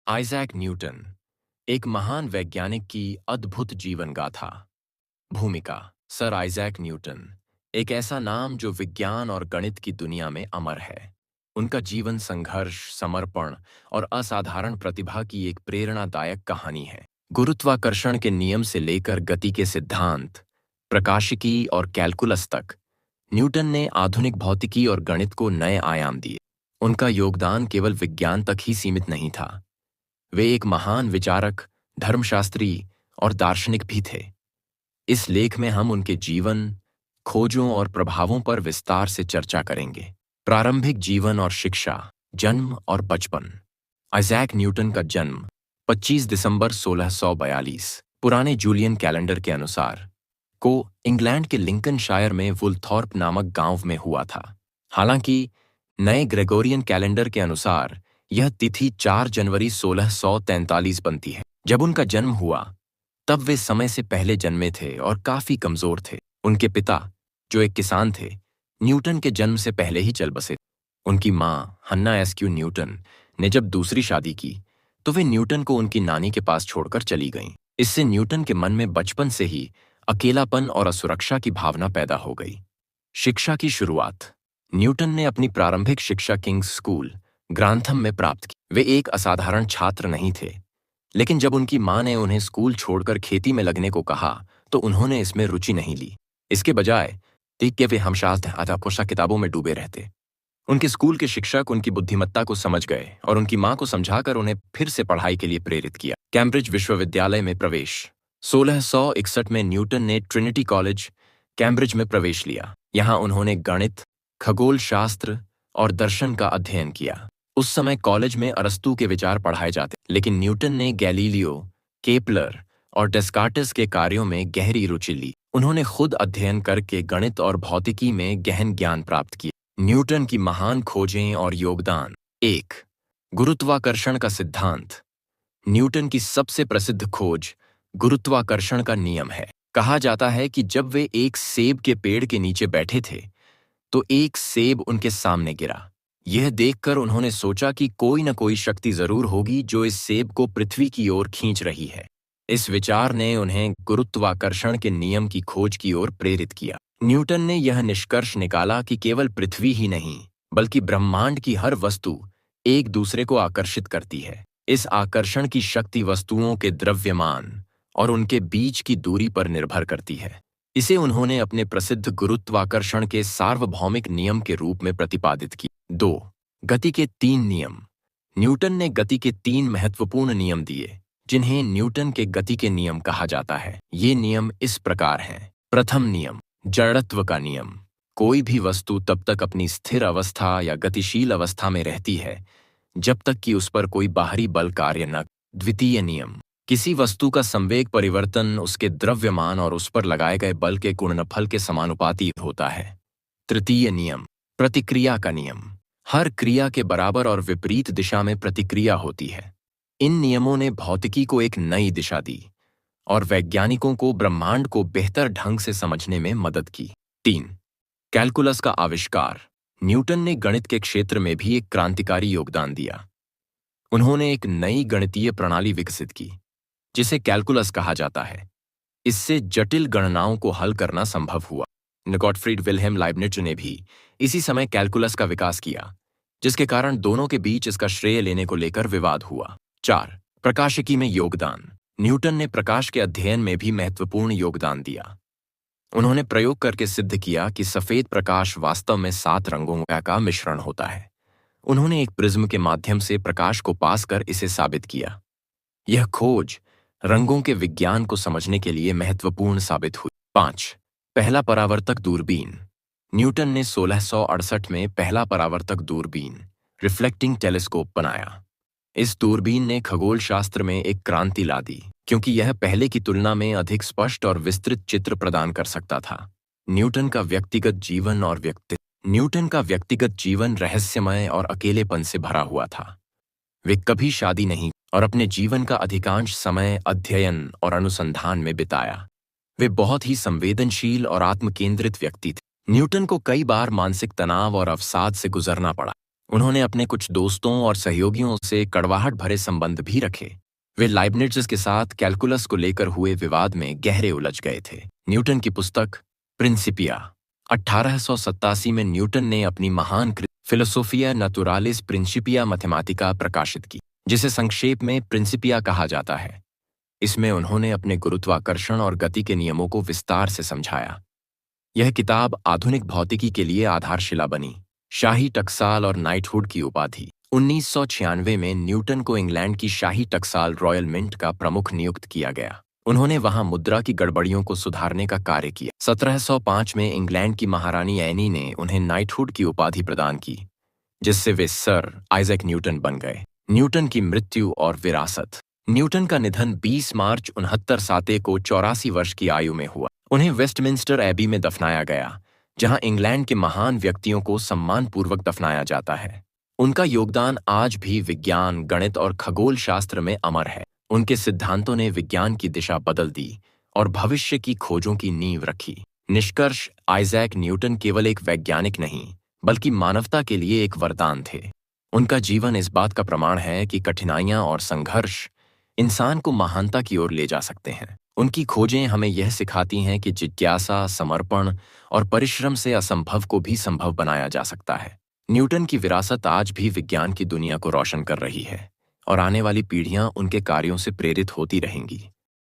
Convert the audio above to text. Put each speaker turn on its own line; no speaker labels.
Isaac Newton, एक महान वैज्ञानिक की अद्भुत जीवन गाथा। भूमिका: सर आइजैक न्यूटन, एक ऐसा नाम जो विज्ञान और गणित की दुनिया में अमर है। उनका जीवन संघर्ष, समर्पण और असाधारण प्रतिभा की एक प्रेरणादायक कहानी है। गुरुत्वाकर्षण के नियम से लेकर गति के सिद्धांत, प्रकाशिकी और कैलकुलस तक, न्यूटन ने आधुनिक भौतिकी और गणित को नए आयाम दिए। उनका योगदान केवल विज्ञान तक ही सीमित नहीं था। वे एक महान विचारक, धर्मशास्त्री और दार्शनिक भी थे। इस लेख में हम उनके जीवन, खोजों और प्रभावों पर विस्तार से चर्चा करेंगे। प्रारंभिक जीवन और शिक्षा, जन्म और बचपन। आइजैक न्यूटन का जन्म 25 दिसंबर 1642 पुराने जूलियन कैलेंडर के अनुसार को इंग्लैंड के लिंकनशायर में वुलथॉर्प नामक गांव में हुआ था। हालांकि नए ग्रेगोरियन कैलेंडर के अनुसार यह तिथि 4 जनवरी 1643 बनती है। जब उनका जन्म हुआ तब वे समय से पहले जन्मे थे और काफी कमजोर थे। उनके पिता, जो एक किसान थे, न्यूटन के जन्म से पहले ही चल बसे। उनकी मां हन्ना एस्क्यू न्यूटन ने जब दूसरी शादी की तो वे न्यूटन को उनकी नानी के पास छोड़कर चली गईं। इससे न्यूटन के मन में बचपन से ही अकेलापन और असुरक्षा की भावना पैदा हो गई। शिक्षा की शुरुआत। न्यूटन ने अपनी प्रारंभिक शिक्षा किंग्स स्कूल, ग्रांथम में प्राप्त की। वे एक असाधारण छात्र नहीं थे, लेकिन जब उनकी मां ने उन्हें स्कूल छोड़कर खेती में लगने को कहा तो उन्होंने इसमें रुचि नहीं ली। इसके बजाय कि वे हमशास अध्यापकों किताबों में डूबे रहते। उनके स्कूल के शिक्षक उनकी बुद्धिमत्ता को समझ गए और उनकी मां को समझाकर उन्हें फिर से पढ़ाई के लिए प्रेरित किया। कैम्ब्रिज विश्वविद्यालय में प्रवेश। 1661 में न्यूटन ने ट्रिनिटी कॉलेज, कैम्ब्रिज में प्रवेश लिया। यहाँ उन्होंने गणित, खगोल शास्त्र और दर्शन का अध्ययन किया। उस समय कॉलेज में अरस्तू के विचार पढ़ाए जाते, लेकिन न्यूटन ने गैलीलियो, केपलर और डेस्कार्टिस के कार्यों में गहरी रुचि ली। उन्होंने खुद अध्ययन करके गणित और भौतिकी में गहन ज्ञान प्राप्त किया। न्यूटन की महान खोजें और योगदान। 1. गुरुत्वाकर्षण का सिद्धांत। न्यूटन की सबसे प्रसिद्ध खोज गुरुत्वाकर्षण का नियम है। कहा जाता है कि जब वे एक सेब के पेड़ के नीचे बैठे थे तो एक सेब उनके सामने गिरा। यह देखकर उन्होंने सोचा कि कोई न कोई शक्ति जरूर होगी जो इस सेब को पृथ्वी की ओर खींच रही है। इस विचार ने उन्हें गुरुत्वाकर्षण के नियम की खोज की ओर प्रेरित किया। न्यूटन ने यह निष्कर्ष निकाला कि केवल पृथ्वी ही नहीं, बल्कि ब्रह्मांड की हर वस्तु एक दूसरे को आकर्षित करती है। इस आकर्षण की शक्ति वस्तुओं के द्रव्यमान और उनके बीच की दूरी पर निर्भर करती है। इसे उन्होंने अपने प्रसिद्ध गुरुत्वाकर्षण के सार्वभौमिक नियम के रूप में प्रतिपादित किया। 2. गति के 3 नियम। न्यूटन ने गति के 3 महत्वपूर्ण नियम दिए, जिन्हें न्यूटन के गति के नियम कहा जाता है। ये नियम इस प्रकार हैं। प्रथम नियम, जड़त्व का नियम। कोई भी वस्तु तब तक अपनी स्थिर अवस्था या गतिशील अवस्था में रहती है जब तक कि उस पर कोई बाहरी बल कार्य न। द्वितीय नियम, किसी वस्तु का संवेग परिवर्तन उसके द्रव्यमान और उस पर लगाए गए बल के गुणनफल के समानुपाती होता है। तृतीय नियम, प्रतिक्रिया का नियम। हर क्रिया के बराबर और विपरीत दिशा में प्रतिक्रिया होती है। इन नियमों ने भौतिकी को एक नई दिशा दी और वैज्ञानिकों को ब्रह्मांड को बेहतर ढंग से समझने में मदद की। 3. कैलकुलस का आविष्कार। न्यूटन ने गणित के क्षेत्र में भी एक क्रांतिकारी योगदान दिया। उन्होंने एक नई गणितीय प्रणाली विकसित की जिसे कैलकुलस कहा जाता है। इससे जटिल गणनाओं को हल करना संभव हुआ। गॉटफ्रीड विल्हेम लाइबनिज ने भी इसी समय कैलकुलस का विकास किया, जिसके कारण दोनों के बीच इसका श्रेय लेने को लेकर विवाद हुआ। 4. प्रकाशिकी में योगदान। न्यूटन ने प्रकाश के अध्ययन में भी महत्वपूर्ण योगदान दिया। उन्होंने प्रयोग करके सिद्ध किया कि सफेद प्रकाश वास्तव में 7 रंगों का मिश्रण होता है। उन्होंने एक प्रिज्म के माध्यम से प्रकाश को पास कर इसे साबित किया। यह खोज रंगों के विज्ञान को समझने के लिए महत्वपूर्ण साबित हुई। 5. पहला परावर्तक दूरबीन। न्यूटन ने 1668 में पहला परावर्तक दूरबीन, रिफ्लेक्टिंग टेलीस्कोप, बनाया। इस दूरबीन ने खगोल शास्त्र में एक क्रांति ला दी, क्योंकि यह पहले की तुलना में अधिक स्पष्ट और विस्तृत चित्र प्रदान कर सकता था। न्यूटन का व्यक्तिगत जीवन रहस्यमय और अकेलेपन से भरा हुआ था। वे कभी शादी नहीं और अपने जीवन का अधिकांश समय अध्ययन और अनुसंधान में बिताया। वे बहुत ही संवेदनशील और आत्मकेंद्रित व्यक्ति थे। न्यूटन को कई बार मानसिक तनाव और अवसाद से गुजरना पड़ा। उन्होंने अपने कुछ दोस्तों और सहयोगियों से कड़वाहट भरे संबंध भी रखे। वे लाइबनिट्ज़ के साथ कैलकुलस को लेकर हुए विवाद में गहरे उलझ गए थे। न्यूटन की पुस्तक प्रिंसिपिया 1887 में न्यूटन ने अपनी महान फिलोसोफिया नेचुरालिस प्रिंसिपिया मैथमेटिका प्रकाशित की, जिसे संक्षेप में प्रिंसिपिया कहा जाता है। इसमें उन्होंने अपने गुरुत्वाकर्षण और गति के नियमों को विस्तार से समझाया। यह किताब आधुनिक भौतिकी के लिए आधारशिला बनी। शाही टकसाल और नाइटहुड की उपाधि 1996 में न्यूटन को इंग्लैंड की शाही टकसाल रॉयल मिंट का प्रमुख नियुक्त किया गया। उन्होंने वहां मुद्रा की गड़बड़ियों को सुधारने का कार्य किया। 1705 में इंग्लैंड की महारानी एनी ने उन्हें नाइटहुड की उपाधि प्रदान की, जिससे वे सर आइजैक न्यूटन बन गए। न्यूटन की मृत्यु और विरासत। न्यूटन का निधन 20 मार्च 69 साते को 84 वर्ष की आयु में हुआ। उन्हें वेस्टमिंस्टर एबी में दफनाया गया, जहां इंग्लैंड के महान व्यक्तियों को सम्मानपूर्वक दफनाया जाता है। उनका योगदान आज भी विज्ञान, गणित और खगोल शास्त्र में अमर है। उनके सिद्धांतों ने विज्ञान की दिशा बदल दी और भविष्य की खोजों की नींव रखी। निष्कर्ष, आइजैक न्यूटन केवल एक वैज्ञानिक नहीं, बल्कि मानवता के लिए एक वरदान थे। उनका जीवन इस बात का प्रमाण है कि कठिनाइयां और संघर्ष इंसान को महानता की ओर ले जा सकते हैं। उनकी खोजें हमें यह सिखाती हैं कि जिज्ञासा, समर्पण और परिश्रम से असंभव को भी संभव बनाया जा सकता है। न्यूटन की विरासत आज भी विज्ञान की दुनिया को रोशन कर रही है और आने वाली पीढ़ियां उनके कार्यों से प्रेरित होती रहेंगी।